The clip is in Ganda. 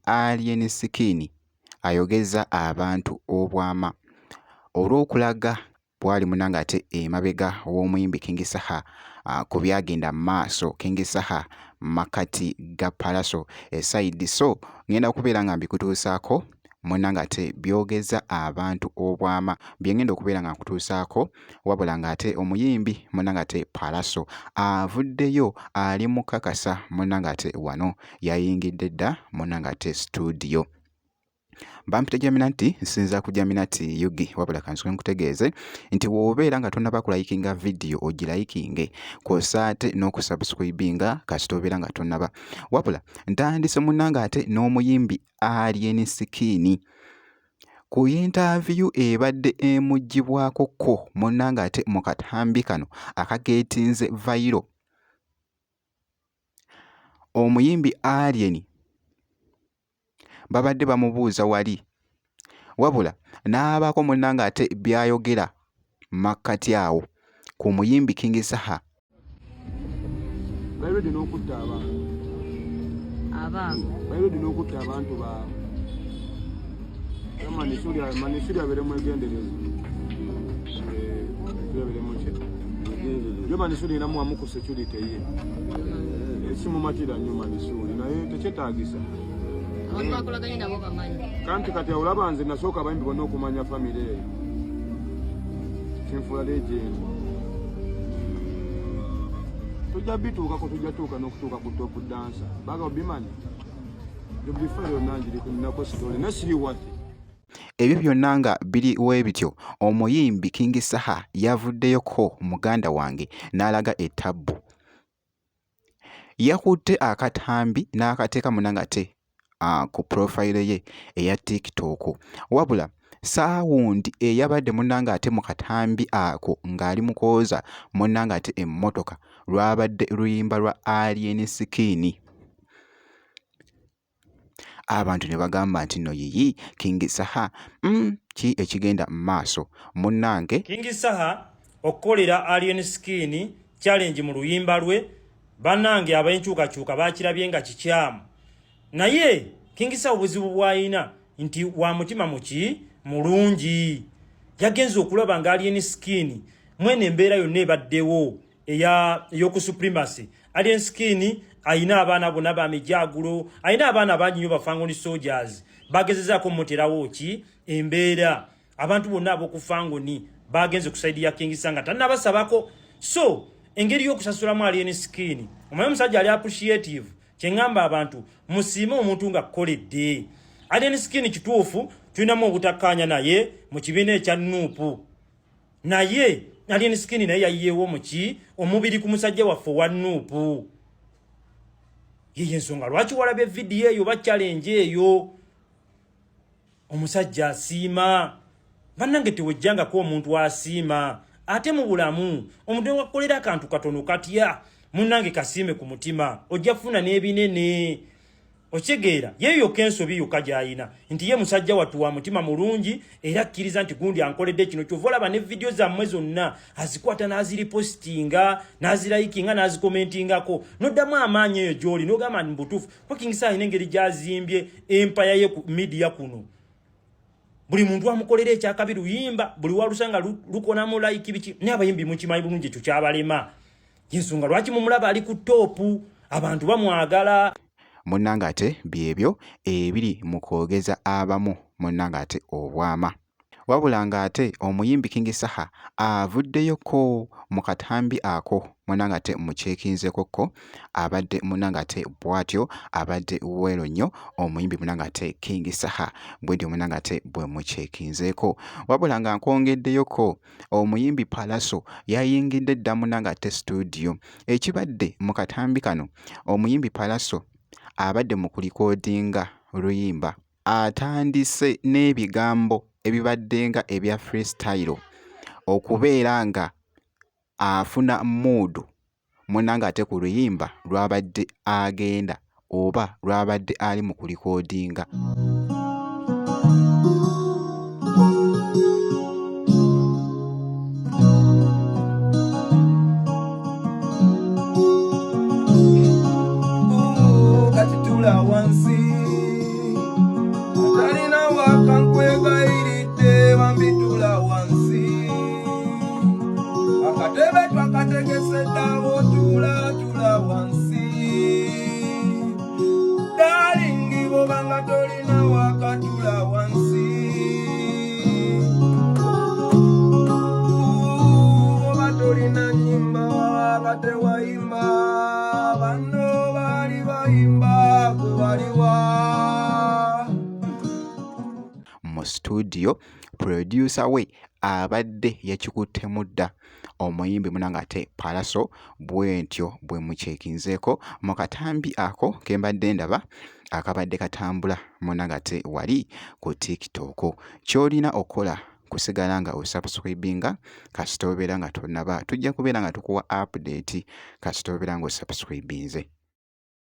Alien Skin ayogeza abantu obwama olw'okulaga bwali munanga ate emabega w'omuyimbi King Saha ku byagenda maaso King Saha makati ga Pallaso eside so ngenda kubeera nga mbikutuusaako munanga ate byogeza abantu obwama byengenda okubeera nga nkutuusaako wabula nga ate omuyimbi munanga ate Pallaso avuddeyo ali mukakasa munanga ate wano yayingidde dda munanga ate studio. Bampita Jaminati nsinza ku Jaminati Yugi wabula kansuke nkutegeeze nti woobeera nga tonnaba kulayikinga video ogirayikinge kw'ossa ate n'okusubscribinga kasita obeera nga tonnaba wabula ntandise munanga ate n'omuyimbi Alien Skin ku interview ebadde emugibwako ko munanga ate mu katambi kano akageetinze viral. Omuyimbi Alien babadde bamubuuza wali wabula n'abaako munanga ate byayogera makkati awo ku muyimbi King Saha. Bayirudi n'okutta abantu baabwe manisuri abeeremu egendereza yo manisuri era muwamu ku security ye simumatira nnyo manisuri naye tekyetaagisa kanti kati olaba nze nasooka abayimbi bonna okumanya famire eyo kinfuula legend tujja bituukako tujja tuuka n'okutuuka ku top dancer baga obimanyi jobifayo nanjiri kunako story nesiri wati. Ebyo byonna nga biri weebityo omuyimbi King Saha yavuddeyoko muganda wange n'alaga ettabbu yakutte akatambi n'akateeka munanga ate ku profile ye eya TikTok wabula saawundi eyabadde munanga ate mu katambi ako ng'ali mukooza munanga ate emmotoka lwabadde luyimba lwa Alien Skin. Abantu ne bagamba nti no yiyi King Saha ki ekigenda mu maaso munnange. King Saha okukolera Alien Skin challenge mu luyimba lwe bannange abenkyukakyuka bakirabye nga kikyamu naye King Saha obuzibu bw'ayina nti wa mutima muki mulungi yagenza okulaba nga Alien Skin mwene embeera yonna ebaddewo ey'oku supremacy. Alien Skin ayina abaana bonna bamijagulo ayina abaana bangi nnyo bafangoni soldiers bagezezaako muterawo ki embeera abantu bonna ab'okufangoni bagenze ku side ya King Saha nga tannabasabako so engeri y'okusasulamu Alien Skin omanyi omusajja ali appreciative kyengamba abantu musiime omuntu nga kukoledde. Alien Skin kituufu tulinamu obutakkaanya naye mu kibiina ekya Nuupu naye Alien Skin naye yayiyeewo muki omubiri ku musajja waffe wa Nuupu yeye ensonga lwaki walabye vidiyo eyo ba challenge eyo omusajja asiima bannange tewejjangako omuntu asiima ate mu bulamu omuntu wakolera akantu katono katya munnange kasiime ku mutima ojja kufuna n'ebinene okyegeera yeeyo kensobi yokka gy'ayina nti ye musajja wattu wa mutima mulungi era akkiriza nti gundi ankoledde kino kyova olaba ne vidiyo zammwe zonna azikwata n'aziripositinga n'azirayikinga n'azikomentingako noddamu amaanyi eyo gy'oli n'ogamba nti mbutuufu kuba King Saha ayina engeri gy'azimbye empaya ye ku midiya kuno buli muntu amukolera ekyakabi luyimba buli walusanga lukonamu layiki biki naye abayimbi mukimanyi bulungi ekyo kyabalema yensonga lwaki mumulaba ali ku toopu abantu bamwagala. Munnanga ate byebyo ebiri mu kwogeza abamu munnanga ate obwama wabula nga ate omuyimbi King Saha avuddeyoko mu katambi ako munnanga ate mukyekinzekoko abadde munnanga ate bwatyo abadde wero nnyo omuyimbi munnanga ate King Saha bwedyo munnanga ate bwe mukyekinzeko wabula nga nkwongeddeyoko omuyimbi Pallaso yayingidde dda munnanga ate studio ekibadde mu katambi kano omuyimbi Pallaso abadde mu kulikodinga luyimba atandise n'ebigambo ebibadde nga ebya freestyle okubeera nga afuna mood munnanga ate ku luyimba lwabadde agenda oba lwabadde ali mu kulikodinga. video producer we abadde yakikuttemu dda omuyimbi munanga ate Pallaso bwentyo bwe mucekinzeeko mu katambi ako ke mbadde ndaba akabadde katambula munanga ate wali ku TikTok. Ky'olina okola kusigala nga osubscribinga kasita obeera nga tonnaba tujja kubeera nga tukuwa update kasita obeera nga osubscribinze.